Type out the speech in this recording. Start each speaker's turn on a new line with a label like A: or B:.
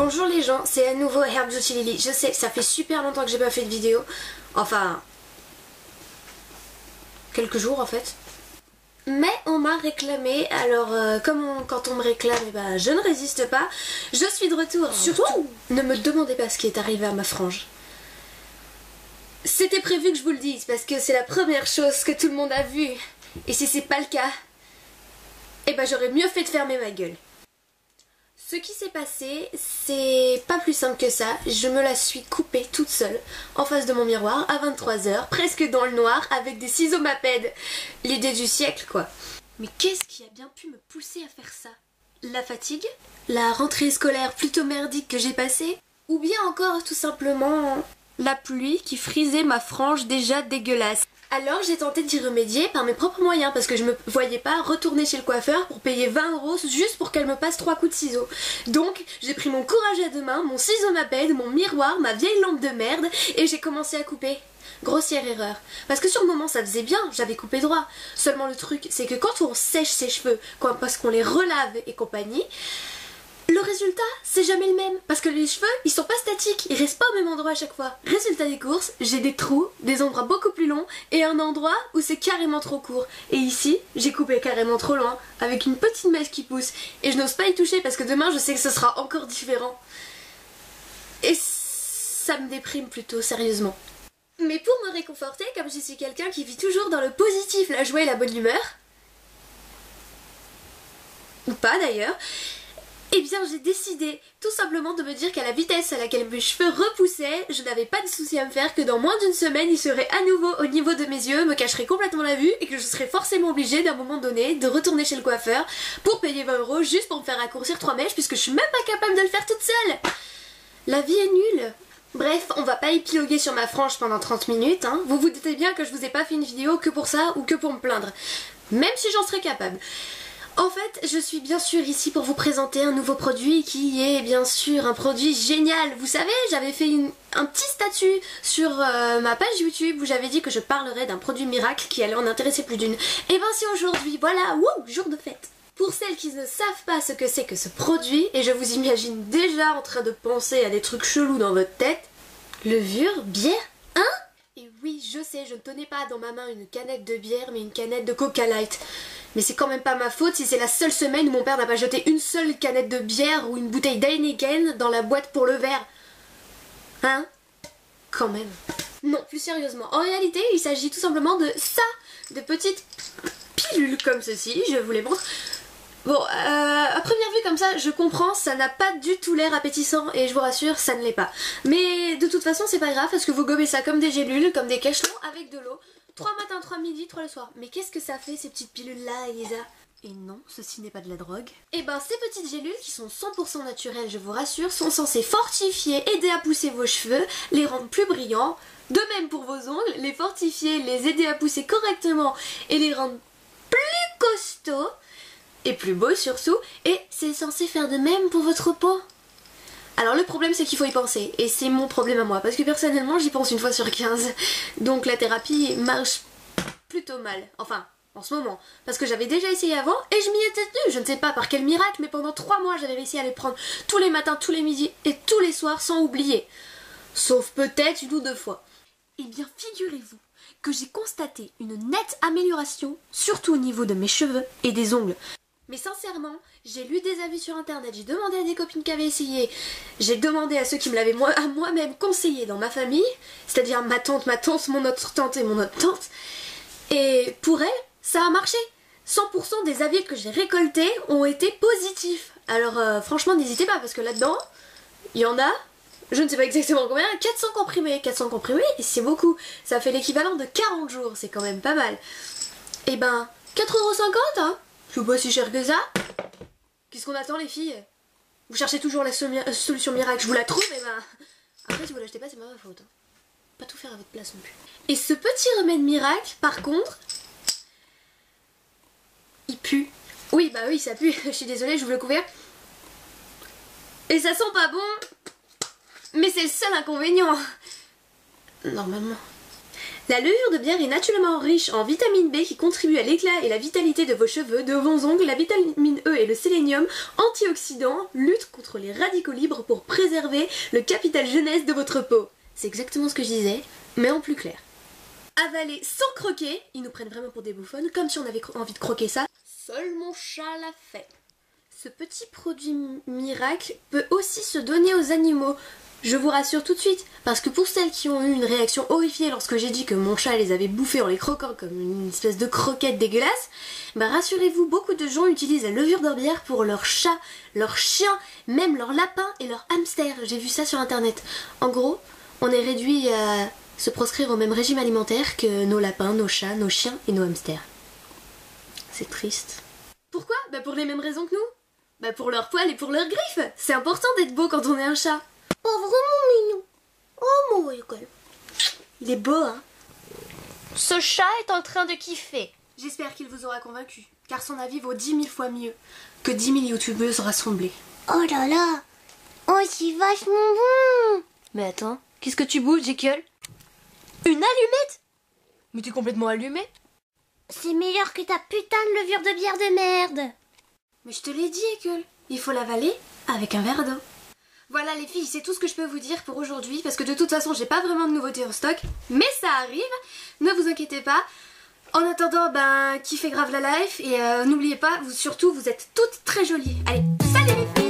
A: Bonjour les gens, c'est à nouveau Herb Beauty Lily. Je sais, ça fait super longtemps que j'ai pas fait de vidéo. Enfin, quelques jours en fait. Mais on m'a réclamé, alors quand on me réclame, eh ben, je ne résiste pas. Je suis de retour. Surtout, ne me demandez pas ce qui est arrivé à ma frange. C'était prévu que je vous le dise parce que c'est la première chose que tout le monde a vue. Et si c'est pas le cas, eh ben j'aurais mieux fait de fermer ma gueule. Ce qui s'est passé, c'est pas plus simple que ça. Je me la suis coupée toute seule en face de mon miroir à 23 h, presque dans le noir, avec des ciseaux Maped. L'idée du siècle quoi. Mais qu'est-ce qui a bien pu me pousser à faire ça? La fatigue? La rentrée scolaire plutôt merdique que j'ai passée? Ou bien encore tout simplement la pluie qui frisait ma frange déjà dégueulasse? Alors j'ai tenté d'y remédier par mes propres moyens parce que je me voyais pas retourner chez le coiffeur pour payer 20 € juste pour qu'elle me passe 3 coups de ciseaux. Donc j'ai pris mon courage à deux mains, mon ciseau Maped, mon miroir, ma vieille lampe de merde et j'ai commencé à couper. Grossière erreur. Parce que sur le moment ça faisait bien, j'avais coupé droit. Seulement le truc c'est que quand on sèche ses cheveux, parce qu'on les relave et compagnie, le résultat, c'est jamais le même. Parce que les cheveux, ils sont pas statiques. Ils restent pas au même endroit à chaque fois. Résultat des courses, j'ai des trous, des endroits beaucoup plus longs et un endroit où c'est carrément trop court. Et ici, j'ai coupé carrément trop loin, avec une petite mèche qui pousse. Et je n'ose pas y toucher parce que demain, je sais que ce sera encore différent. Et ça me déprime plutôt, sérieusement. Mais pour me réconforter, comme je suis quelqu'un qui vit toujours dans le positif, la joie et la bonne humeur, ou pas d'ailleurs, eh bien j'ai décidé tout simplement de me dire qu'à la vitesse à laquelle mes cheveux repoussaient, je n'avais pas de souci à me faire, que dans moins d'une semaine ils seraient à nouveau au niveau de mes yeux, me cacheraient complètement la vue et que je serais forcément obligée d'un moment donné de retourner chez le coiffeur pour payer 20 € juste pour me faire raccourcir 3 mèches puisque je suis même pas capable de le faire toute seule. La vie est nulle. Bref, on va pas épiloguer sur ma frange pendant 30 minutes, hein. Vous vous doutez bien que je vous ai pas fait une vidéo que pour ça ou que pour me plaindre, même si j'en serais capable. En fait, je suis bien sûr ici pour vous présenter un nouveau produit qui est bien sûr un produit génial. Vous savez, j'avais fait un petit statut sur ma page YouTube où j'avais dit que je parlerais d'un produit miracle qui allait en intéresser plus d'une. Et ben c'est aujourd'hui, voilà, wouh, jour de fête. Pour celles qui ne savent pas ce que c'est que ce produit, et je vous imagine déjà en train de penser à des trucs chelous dans votre tête, levure, bière, hein? Et oui, je sais, je ne tenais pas dans ma main une canette de bière, mais une canette de Coca Light. Mais c'est quand même pas ma faute si c'est la seule semaine où mon père n'a pas jeté une seule canette de bière ou une bouteille d'Heineken dans la boîte pour le verre. Hein? Quand même. Non, plus sérieusement. En réalité, il s'agit tout simplement de ça, de petites pilules comme ceci, je vous les montre. Bon, à première vue comme ça, je comprends, ça n'a pas du tout l'air appétissant et je vous rassure, ça ne l'est pas. Mais de toute façon, c'est pas grave parce que vous gobez ça comme des gélules, comme des cachelons avec de l'eau. 3 matins, 3 midi, 3 le soir. Mais qu'est-ce que ça fait ces petites pilules là, Elisa? Et non, ceci n'est pas de la drogue. Et ben ces petites gélules qui sont 100% naturelles, je vous rassure, sont censées fortifier, aider à pousser vos cheveux, les rendre plus brillants. De même pour vos ongles, les fortifier, les aider à pousser correctement et les rendre plus costauds. Et plus beaux surtout. Et c'est censé faire de même pour votre peau. Alors le problème c'est qu'il faut y penser, et c'est mon problème à moi, parce que personnellement j'y pense une fois sur 15, donc la thérapie marche plutôt mal, enfin en ce moment, parce que j'avais déjà essayé avant et je m'y étais tenue, je ne sais pas par quel miracle, mais pendant 3 mois j'avais réussi à les prendre tous les matins, tous les midis et tous les soirs sans oublier, sauf peut-être 1 ou 2 fois. Eh bien figurez-vous que j'ai constaté une nette amélioration, surtout au niveau de mes cheveux et des ongles. Mais sincèrement, j'ai lu des avis sur internet, j'ai demandé à des copines qui avaient essayé, j'ai demandé à ceux qui me l'avaient moi-même conseillé dans ma famille, c'est-à-dire ma tante, mon autre tante et mon autre tante, et pour elles, ça a marché. 100% des avis que j'ai récoltés ont été positifs. Alors franchement, n'hésitez pas, parce que là-dedans, il y en a, je ne sais pas exactement combien, 400 comprimés. 400 comprimés, c'est beaucoup. Ça fait l'équivalent de 40 jours, c'est quand même pas mal. Et ben, 4,50 €, hein. C'est pas si cher que ça. Qu'est-ce qu'on attend les filles? Vous cherchez toujours la solution miracle, je vous la trouve, et ben... Après si vous l'achetez pas, c'est pas ma faute. Hein. Pas tout faire à votre place non plus. Et ce petit remède miracle, par contre... il pue. Oui, bah oui, ça pue. Je suis désolée, j'ouvre le couvert. Et ça sent pas bon. Mais c'est le seul inconvénient. Normalement. La levure de bière est naturellement riche en vitamine B qui contribue à l'éclat et la vitalité de vos cheveux, de vos ongles. La vitamine E et le sélénium, antioxydants, luttent contre les radicaux libres pour préserver le capital jeunesse de votre peau. C'est exactement ce que je disais, mais en plus clair. Avaler sans croquer, ils nous prennent vraiment pour des bouffonnes, comme si on avait envie de croquer ça. Seul mon chat l'a fait. Ce petit produit miracle peut aussi se donner aux animaux. Je vous rassure tout de suite, parce que pour celles qui ont eu une réaction horrifiée lorsque j'ai dit que mon chat les avait bouffés en les croquant comme une espèce de croquette dégueulasse, bah rassurez-vous, beaucoup de gens utilisent la levure de bière pour leurs chats, leurs chiens, même leurs lapins et leurs hamsters. J'ai vu ça sur internet. En gros, on est réduit à se proscrire au même régime alimentaire que nos lapins, nos chats, nos chiens et nos hamsters. C'est triste. Pourquoi? Bah pour les mêmes raisons que nous. Bah pour leurs poils et pour leurs griffes. C'est important d'être beau quand on est un chat.
B: Pas vraiment mignon. Oh mon école.
A: Il est beau, hein?
B: Ce chat est en train de kiffer.
A: J'espère qu'il vous aura convaincu, car son avis vaut 10 000 fois mieux que 10 000 youtubeuses rassemblées.
B: Oh là là. Oh, c'est vachement bon.
C: Mais attends, qu'est-ce que tu bouges, Jekyll? Une allumette? Mais t'es complètement allumé?
B: C'est meilleur que ta putain de levure de bière de merde.
A: Mais je te l'ai dit, Ekel, il faut l'avaler avec un verre d'eau. Voilà les filles, c'est tout ce que je peux vous dire pour aujourd'hui, parce que de toute façon j'ai pas vraiment de nouveautés en stock, mais ça arrive, ne vous inquiétez pas. En attendant, ben, kiffez grave la life, et n'oubliez pas, surtout vous êtes toutes très jolies. Allez, salut les filles!